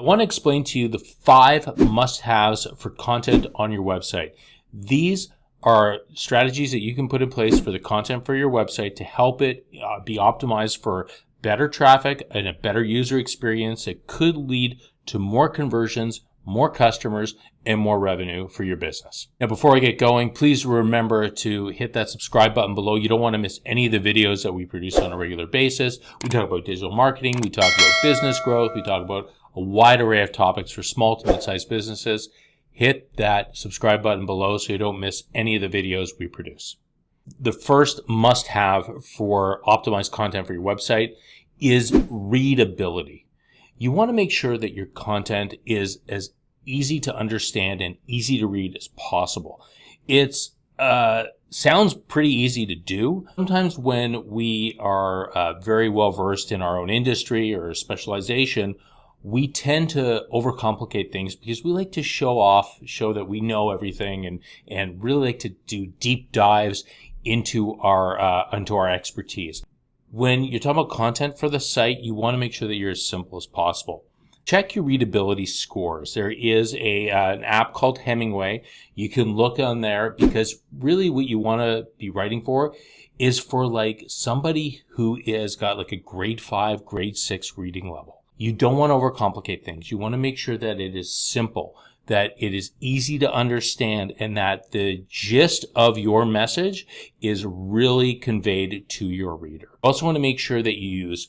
I want to explain to you the 5 must-haves for content on your website. These are strategies that you can put in place for the content for your website to help it be optimized for better traffic and a better user experience that could lead to more conversions, more customers, and more revenue for your business. Now, before I get going, please remember to hit that subscribe button below. You don't want to miss any of the videos that we produce on a regular basis. We talk about digital marketing, we talk about business growth, we talk about a wide array of topics for small to mid-sized businesses. Hit that subscribe button below so you don't miss any of the videos we produce. The first must-have for optimized content for your website is readability. You want to make sure that your content is as easy to understand and easy to read as possible. It's sounds pretty easy to do. Sometimes when we are very well versed in our own industry or specialization, we tend to overcomplicate things because we like to show that we know everything and really like to do deep dives into our expertise. When you're talking about content for the site, you want to make sure that you're as simple as possible. Check your readability scores. There is an app called Hemingway. You can look on there because really what you want to be writing for is for like somebody who is got like a grade 5, grade 6 reading level. You don't want to overcomplicate things. You want to make sure that it is simple, that it is easy to understand, and that the gist of your message is really conveyed to your reader. You also want to make sure that you use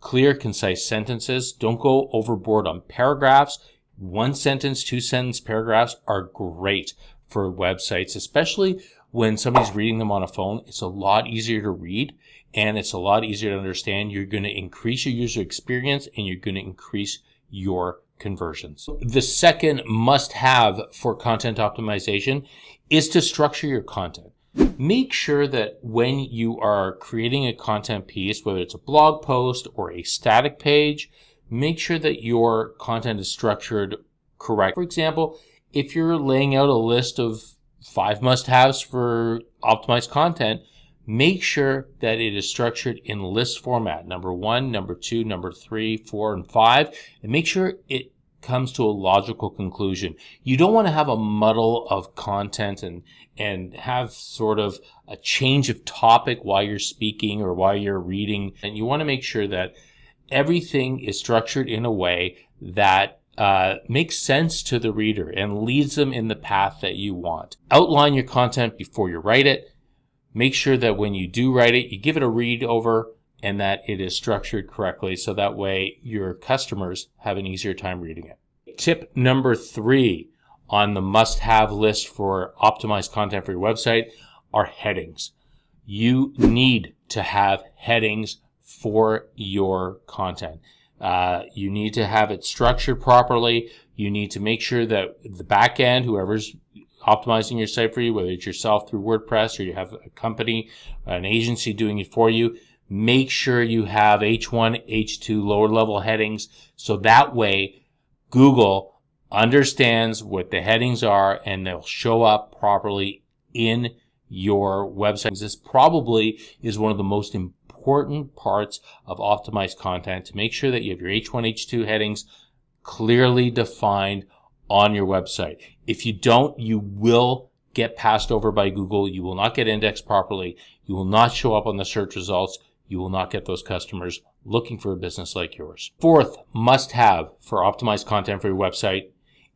clear, concise sentences. Don't go overboard on paragraphs. 1 sentence, 2 sentence paragraphs are great for websites, especially when somebody's reading them on a phone. It's a lot easier to read and it's a lot easier to understand. You're going to increase your user experience and you're going to increase your conversions. The second must-have for content optimization is to structure your content. Make sure that when you are creating a content piece, whether it's a blog post or a static page, make sure that your content is structured correct. For example, if you're laying out a list of 5 must-haves for optimized content, make sure that it is structured in list format, number 1, number 2, number 3, 4, and 5, and make sure it comes to a logical conclusion. You don't want to have a muddle of content and have sort of a change of topic while you're speaking or while you're reading. And you want to make sure that everything is structured in a way that makes sense to the reader and leads them in the path that you want. Outline your content before you write it. Make sure that when you do write it, you give it a read over and that it is structured correctly so that way your customers have an easier time reading it. Tip number 3 on the must-have list for optimized content for your website are headings. You need to have headings for your content. You need to have it structured properly. You need to make sure that the back end, whoever's optimizing your site for you, whether it's yourself through WordPress or you have a company, an agency doing it for you, make sure you have H1, H2 lower level headings so that way Google understands what the headings are and they'll show up properly in your website. This probably is one of the most important parts of optimized content, to make sure that you have your H1, H2 headings clearly defined on your website. If you don't, you will get passed over by Google. You will not get indexed properly. You will not show up on the search results. You will not get those customers looking for a business like yours. Fourth must-have for optimized content for your website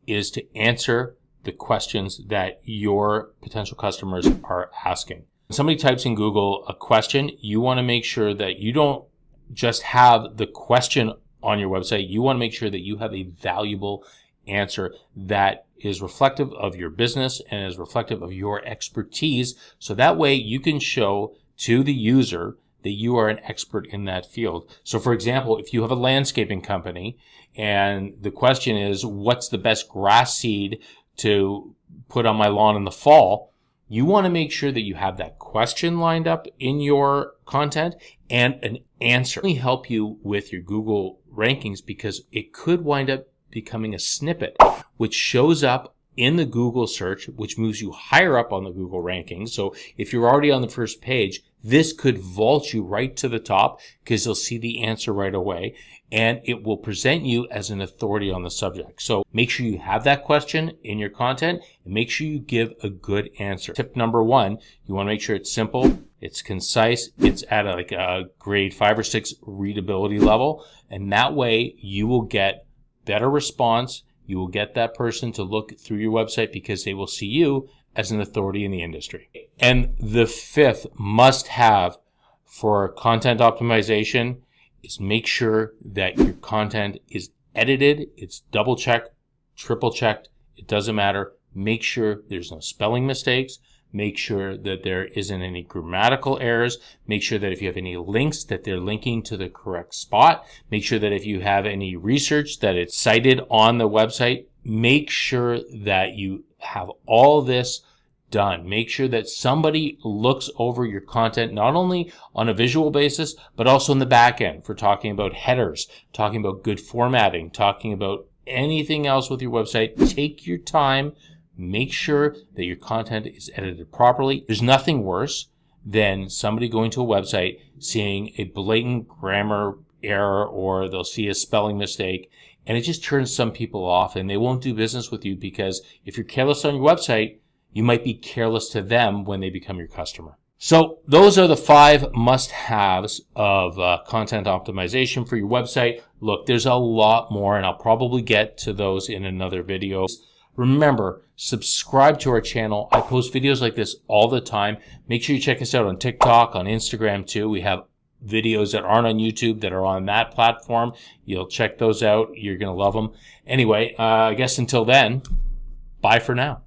is to answer the questions that your potential customers are asking. When somebody types in Google a question, you want to make sure that you don't just have the question on your website. You want to make sure that you have a valuable answer that is reflective of your business and is reflective of your expertise. So that way you can show to the user that you are an expert in that field. So for example, if you have a landscaping company and the question is, what's the best grass seed to put on my lawn in the fall? You want to make sure that you have that question lined up in your content and an answer. It will help you with your Google rankings because it could wind up becoming a snippet which shows up in the Google search, which moves you higher up on the Google rankings. So if you're already on the first page, this could vault you right to the top because you'll see the answer right away, and it will present you as an authority on the subject. So make sure you have that question in your content and make sure you give a good answer. Tip number 1, you want to make sure it's simple, it's concise, it's at a grade 5 or 6 readability level, and that way you will get better response. You will get that person to look through your website because they will see you as an authority in the industry. And the 5th must-have for content optimization is make sure that your content is edited, it's double-checked, triple-checked, it doesn't matter. Make sure there's no spelling mistakes. Make sure that there isn't any grammatical errors. Make sure that if you have any links, that they're linking to the correct spot. Make sure that if you have any research, that it's cited on the website. Make sure that you have all this done. Make sure that somebody looks over your content, not only on a visual basis, but also in the back end for talking about headers, talking about good formatting, talking about anything else with your website. Take your time. Make sure that your content is edited properly. There's nothing worse than somebody going to a website, seeing a blatant grammar error, or they'll see a spelling mistake, and it just turns some people off and they won't do business with you, because if you're careless on your website, you might be careless to them when they become your customer. So those are the 5 must-haves of content optimization for your website. Look, there's a lot more, and I'll probably get to those in another video. Remember, subscribe to our channel. I post videos like this all the time. Make sure you check us out on TikTok, on Instagram too. We have videos that aren't on YouTube that are on that platform. You'll check those out. You're going to love them. Anyway, I guess until then, bye for now.